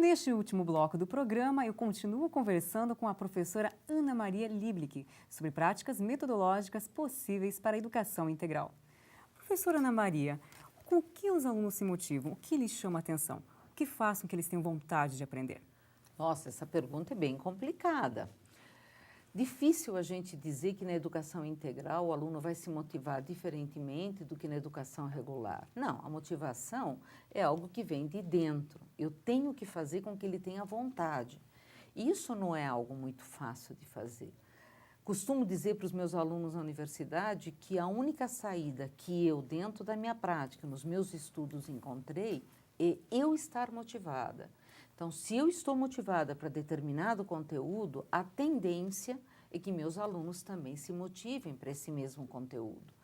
Neste último bloco do programa, eu continuo conversando com a professora Ana Maria Lieblich sobre práticas metodológicas possíveis para a educação integral. Professora Ana Maria, com o que os alunos se motivam? O que lhes chama a atenção? O que faz com que eles tenham vontade de aprender? Nossa, essa pergunta é bem complicada. Difícil a gente dizer que na educação integral o aluno vai se motivar diferentemente do que na educação regular. Não, a motivação é algo que vem de dentro. Eu tenho que fazer com que ele tenha vontade. Isso não é algo muito fácil de fazer. Costumo dizer para os meus alunos na universidade que a única saída que eu, dentro da minha prática, nos meus estudos, encontrei é eu estar motivada. Então, se eu estou motivada para determinado conteúdo, a tendência é que meus alunos também se motivem para esse mesmo conteúdo.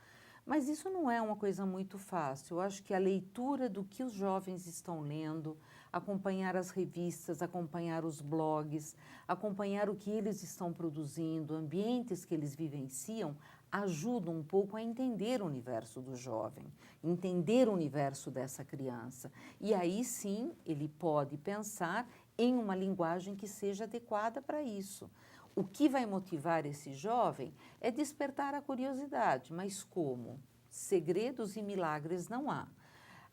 Mas isso não é uma coisa muito fácil. Eu acho que a leitura do que os jovens estão lendo, acompanhar as revistas, acompanhar os blogs, acompanhar o que eles estão produzindo, ambientes que eles vivenciam, ajuda um pouco a entender o universo do jovem, entender o universo dessa criança. E aí sim ele pode pensar em uma linguagem que seja adequada para isso. O que vai motivar esse jovem é despertar a curiosidade, mas como? Segredos e milagres não há.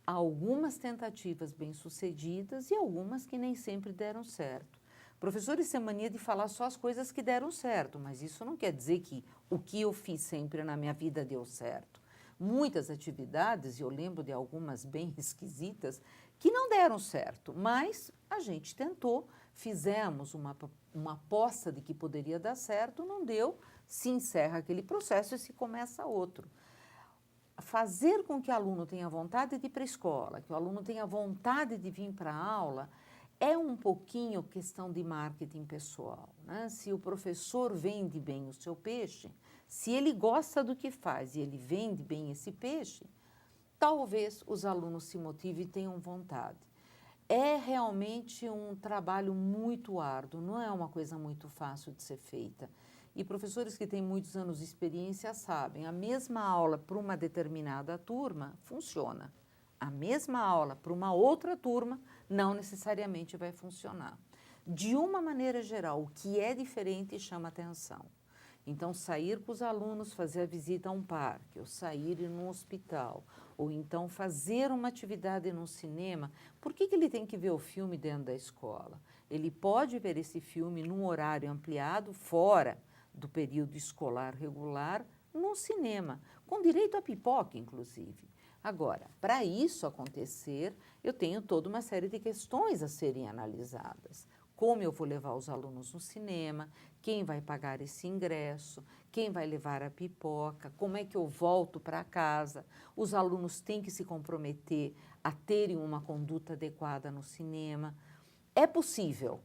Há algumas tentativas bem-sucedidas e algumas que nem sempre deram certo. Professores têm mania de falar só as coisas que deram certo, mas isso não quer dizer que o que eu fiz sempre na minha vida deu certo. Muitas atividades, e eu lembro de algumas bem esquisitas, que não deram certo, mas a gente tentou, fizemos uma aposta de que poderia dar certo, não deu, se encerra aquele processo e se começa outro. Fazer com que o aluno tenha vontade de ir para a escola, que o aluno tenha vontade de vir para a aula, é um pouquinho questão de marketing pessoal, né? Se o professor vende bem o seu peixe, se ele gosta do que faz e ele vende bem esse peixe, talvez os alunos se motivem e tenham vontade. É realmente um trabalho muito árduo, não é uma coisa muito fácil de ser feita. E professores que têm muitos anos de experiência sabem, a mesma aula para uma determinada turma funciona. A mesma aula para uma outra turma não necessariamente vai funcionar. De uma maneira geral, o que é diferente chama atenção. Então, sair com os alunos, fazer a visita a um parque, ou sair em um hospital, ou então fazer uma atividade no cinema, por que ele tem que ver o filme dentro da escola? Ele pode ver esse filme num horário ampliado, fora do período escolar regular, no cinema, com direito a pipoca, inclusive. Agora, para isso acontecer, eu tenho toda uma série de questões a serem analisadas. Como eu vou levar os alunos no cinema, quem vai pagar esse ingresso, quem vai levar a pipoca, como é que eu volto para casa. Os alunos têm que se comprometer a terem uma conduta adequada no cinema. É possível.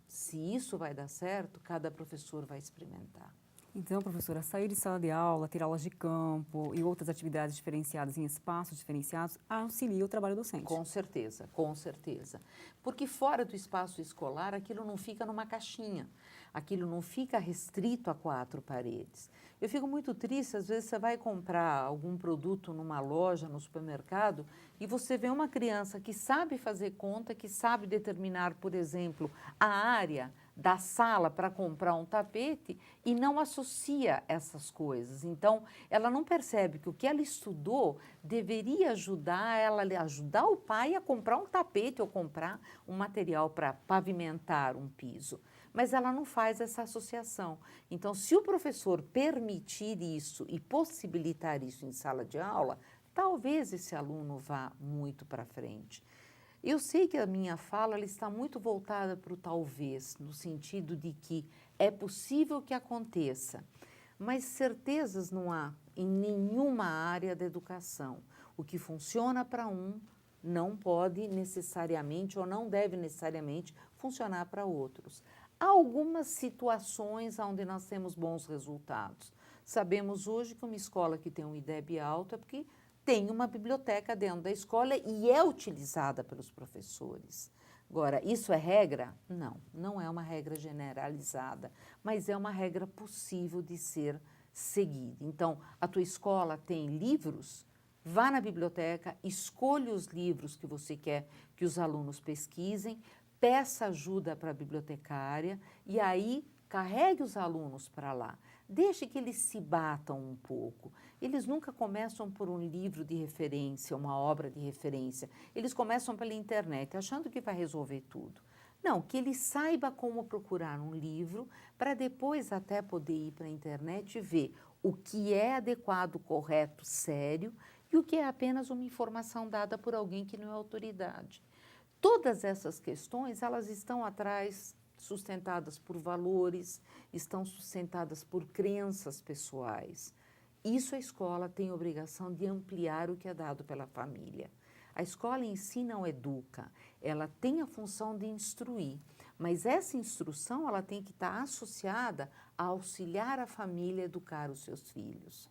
Se isso vai dar certo, cada professor vai experimentar. Então, professora, sair de sala de aula, ter aulas de campo e outras atividades diferenciadas em espaços diferenciados auxilia o trabalho docente. Com certeza, com certeza. Porque fora do espaço escolar, aquilo não fica numa caixinha, aquilo não fica restrito a 4 paredes. Eu fico muito triste, às vezes você vai comprar algum produto numa loja, no supermercado, e você vê uma criança que sabe fazer conta, que sabe determinar, por exemplo, a área da sala para comprar um tapete e não associa essas coisas. Então, ela não percebe que o que ela estudou deveria ajudar ela, ajudar o pai a comprar um tapete ou comprar um material para pavimentar um piso. Mas ela não faz essa associação. Então, se o professor permitir isso e possibilitar isso em sala de aula, talvez esse aluno vá muito para frente. Eu sei que a minha fala ela está muito voltada para o talvez, no sentido de que é possível que aconteça, mas certezas não há em nenhuma área da educação. O que funciona para um não pode necessariamente ou não deve necessariamente funcionar para outros. Há algumas situações onde nós temos bons resultados. Sabemos hoje que uma escola que tem um IDEB alto é porque tem uma biblioteca dentro da escola e é utilizada pelos professores. Agora, isso é regra? Não, não é uma regra generalizada, mas é uma regra possível de ser seguida. Então, a tua escola tem livros? Vá na biblioteca, escolha os livros que você quer que os alunos pesquisem, peça ajuda para a bibliotecária e aí carregue os alunos para lá. Deixe que eles se batam um pouco. Eles nunca começam por um livro de referência, uma obra de referência. Eles começam pela internet, achando que vai resolver tudo. Não, que ele saiba como procurar um livro para depois até poder ir para a internet e ver o que é adequado, correto, sério e o que é apenas uma informação dada por alguém que não é autoridade. Todas essas questões, elas estão atrás, sustentadas por valores, estão sustentadas por crenças pessoais. Isso a escola tem a obrigação de ampliar o que é dado pela família. A escola em si não educa, ela tem a função de instruir, mas essa instrução ela tem que estar associada a auxiliar a família a educar os seus filhos.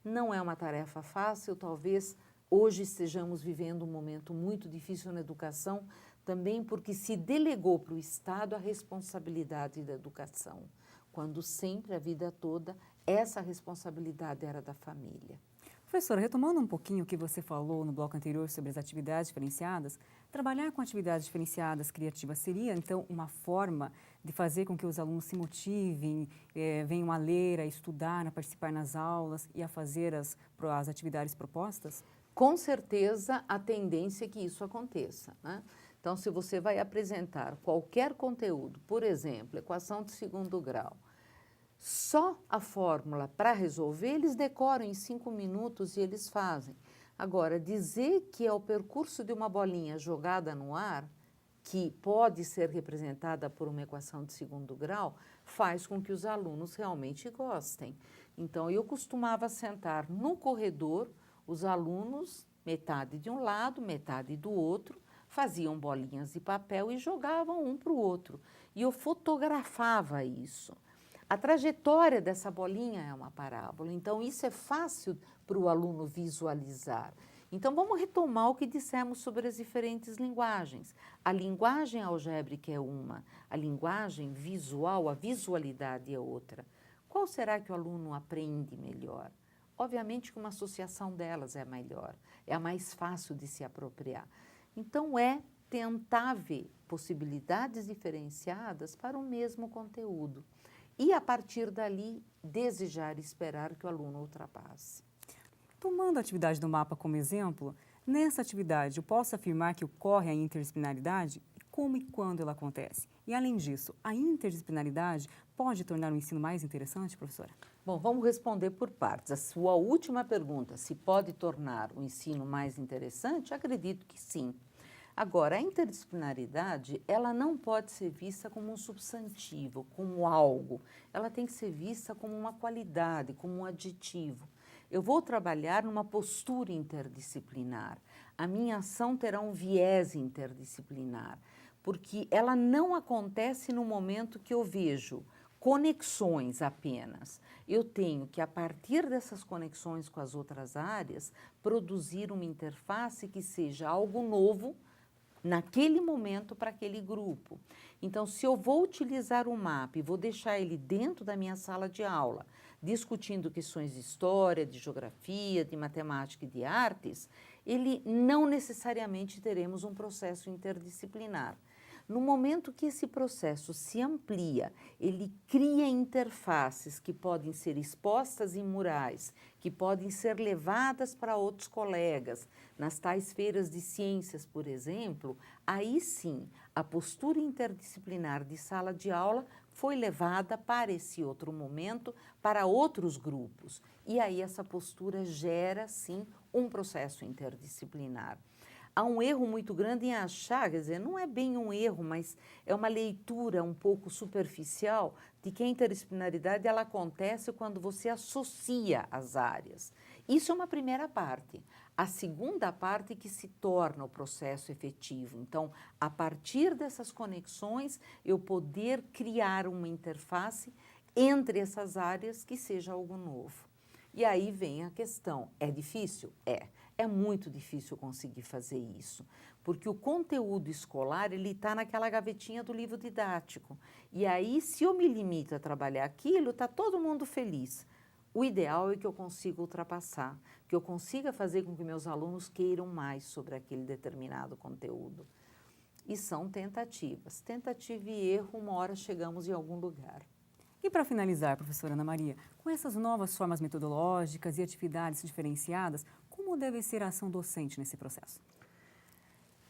Não é uma tarefa fácil, talvez hoje estejamos vivendo um momento muito difícil na educação, também porque se delegou para o Estado a responsabilidade da educação, quando sempre, a vida toda, essa responsabilidade era da família. Professora, retomando um pouquinho o que você falou no bloco anterior sobre as atividades diferenciadas, trabalhar com atividades diferenciadas criativas seria, então, uma forma de fazer com que os alunos se motivem, venham a ler, a estudar, a participar nas aulas e a fazer as atividades propostas? Com certeza, a tendência é que isso aconteça, né? Então, se você vai apresentar qualquer conteúdo, por exemplo, equação de segundo grau, só a fórmula para resolver, eles decoram em 5 minutos e eles fazem. Agora, dizer que é o percurso de uma bolinha jogada no ar, que pode ser representada por uma equação de segundo grau, faz com que os alunos realmente gostem. Então, eu costumava sentar no corredor, os alunos, metade de um lado, metade do outro, faziam bolinhas de papel e jogavam um para o outro. E eu fotografava isso. A trajetória dessa bolinha é uma parábola, então isso é fácil para o aluno visualizar. Então vamos retomar o que dissemos sobre as diferentes linguagens. A linguagem algébrica é uma, a linguagem visual, a visualidade é outra. Qual será que o aluno aprende melhor? Obviamente que uma associação delas é melhor, é a mais fácil de se apropriar. Então é tentar ver possibilidades diferenciadas para o mesmo conteúdo. E, a partir dali, desejar e esperar que o aluno ultrapasse. Tomando a atividade do mapa como exemplo, nessa atividade eu posso afirmar que ocorre a interdisciplinaridade? Como e quando ela acontece? E, além disso, a interdisciplinaridade pode tornar o ensino mais interessante, professora? Bom, vamos responder por partes. A sua última pergunta, se pode tornar o ensino mais interessante, acredito que sim. Agora, a interdisciplinaridade, ela não pode ser vista como um substantivo, como algo. Ela tem que ser vista como uma qualidade, como um adjetivo. Eu vou trabalhar numa postura interdisciplinar. A minha ação terá um viés interdisciplinar, porque ela não acontece no momento que eu vejo conexões apenas. Eu tenho que, a partir dessas conexões com as outras áreas, produzir uma interface que seja algo novo, naquele momento para aquele grupo. Então, se eu vou utilizar o mapa e vou deixar ele dentro da minha sala de aula, discutindo questões de história, de geografia, de matemática e de artes, ele não necessariamente teremos um processo interdisciplinar. No momento que esse processo se amplia, ele cria interfaces que podem ser expostas em murais, que podem ser levadas para outros colegas, nas tais feiras de ciências, por exemplo, aí sim, a postura interdisciplinar de sala de aula foi levada para esse outro momento, para outros grupos. E aí essa postura gera, sim, um processo interdisciplinar. Há um erro muito grande em achar, quer dizer, não é bem um erro, mas é uma leitura um pouco superficial de que a interdisciplinaridade ela acontece quando você associa as áreas. Isso é uma primeira parte. A segunda parte que se torna o processo efetivo. Então, a partir dessas conexões, eu poder criar uma interface entre essas áreas que seja algo novo. E aí vem a questão, é difícil? É muito difícil conseguir fazer isso, porque o conteúdo escolar, ele está naquela gavetinha do livro didático. E aí, se eu me limito a trabalhar aquilo, está todo mundo feliz. O ideal é que eu consiga ultrapassar, que eu consiga fazer com que meus alunos queiram mais sobre aquele determinado conteúdo. e são tentativas. Tentativa e erro, uma hora chegamos em algum lugar. E para finalizar, professora Ana Maria, com essas novas formas metodológicas e atividades diferenciadas, como deve ser a ação docente nesse processo?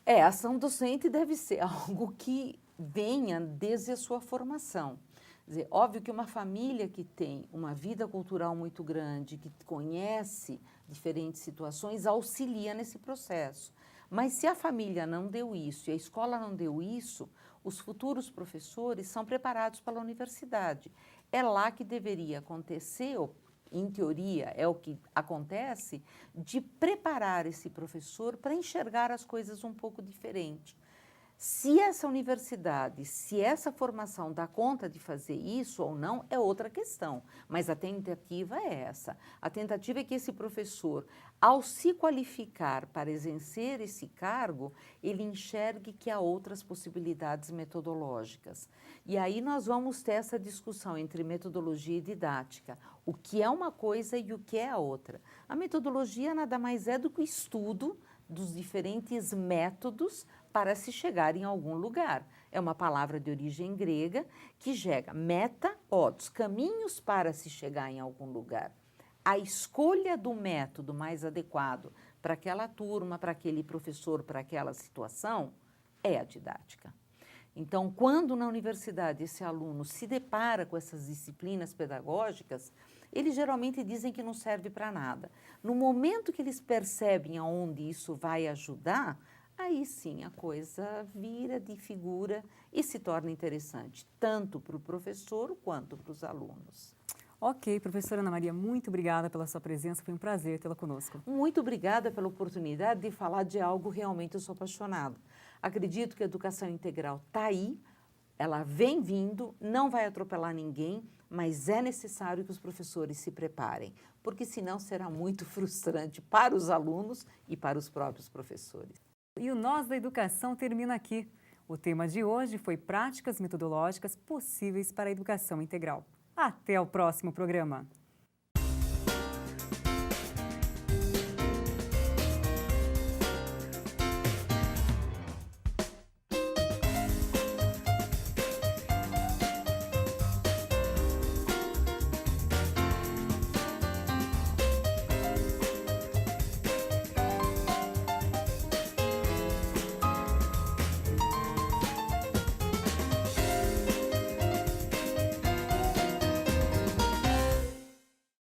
A ação docente deve ser algo que venha desde a sua formação. Quer dizer, óbvio que uma família que tem uma vida cultural muito grande, que conhece diferentes situações, auxilia nesse processo. Mas se a família não deu isso e a escola não deu isso, os futuros professores são preparados pela universidade. É lá que deveria acontecer, ou, em teoria, é o que acontece, de preparar esse professor para enxergar as coisas um pouco diferente. Se essa universidade, se essa formação dá conta de fazer isso ou não, é outra questão. Mas a tentativa é essa. A tentativa é que esse professor, ao se qualificar para exercer esse cargo, ele enxergue que há outras possibilidades metodológicas. E aí nós vamos ter essa discussão entre metodologia e didática. O que é uma coisa e o que é a outra. A metodologia nada mais é do que o estudo dos diferentes métodos para se chegar em algum lugar. É uma palavra de origem grega que gera meta, odos, caminhos para se chegar em algum lugar. A escolha do método mais adequado para aquela turma, para aquele professor, para aquela situação, é a didática. Então, quando na universidade esse aluno se depara com essas disciplinas pedagógicas, eles geralmente dizem que não serve para nada. No momento que eles percebem aonde isso vai ajudar, aí sim a coisa vira de figura e se torna interessante, tanto para o professor quanto para os alunos. Ok, professora Ana Maria, muito obrigada pela sua presença, foi um prazer tê-la conosco. Muito obrigada pela oportunidade de falar de algo realmente eu sou apaixonada. Acredito que a educação integral está aí, ela vem vindo, não vai atropelar ninguém, mas é necessário que os professores se preparem, porque senão será muito frustrante para os alunos e para os próprios professores. E o Nós da Educação termina aqui. O tema de hoje foi práticas metodológicas possíveis para a educação integral. Até o próximo programa!